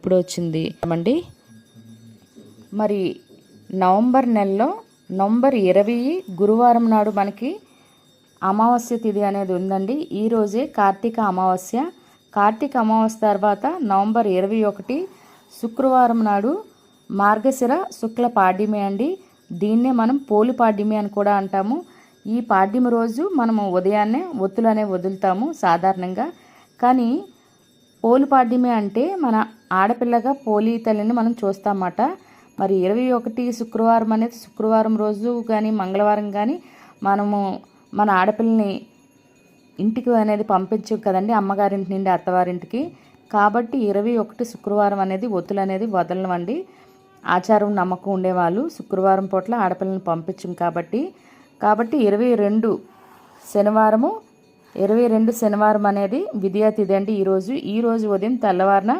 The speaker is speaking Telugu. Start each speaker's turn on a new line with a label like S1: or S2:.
S1: ఎప్పుడు వచ్చింది అండి. మరి నవంబర్ నెలలో నవంబర్ 20 గురువారం నాడు మనకి అమావాస్య తిథి అనేది ఉందండి. ఈరోజే కార్తీక అమావాస్య. కార్తీక అమావాస్య తర్వాత నవంబర్ 21 శుక్రవారం నాడు మార్గశిర శుక్ల పాడ్యమి అండి. దీన్నే మనం పోలి పాడ్యమి అని కూడా అంటాము. ఈ పాడ్యమి రోజు మనము ఉదయాన్నే ఒత్తులు అనేవి వదులుతాము సాధారణంగా. కానీ పోలి పాడ్యమి అంటే మన ఆడపిల్లగా పోలి తల్లిని మనం చూస్తామన్నమాట. మరి 21 శుక్రవారం అనేది శుక్రవారం రోజు కానీ మంగళవారం కానీ మనము మన ఆడపిల్లని ఇంటికి అనేది పంపించు కదండి, అమ్మగారింటి నుండి అత్తవారింటికి. కాబట్టి 21 శుక్రవారం అనేది ఒత్తులు అనేది వదలవండి. ఆచారం నమ్మకం ఉండేవాళ్ళు శుక్రవారం పూట్ల ఆడపిల్లని పంపించం కాబట్టి 22 శనివారం అనేది విద్యా తిథి అండి. ఈరోజు ఉదయం తెల్లవారున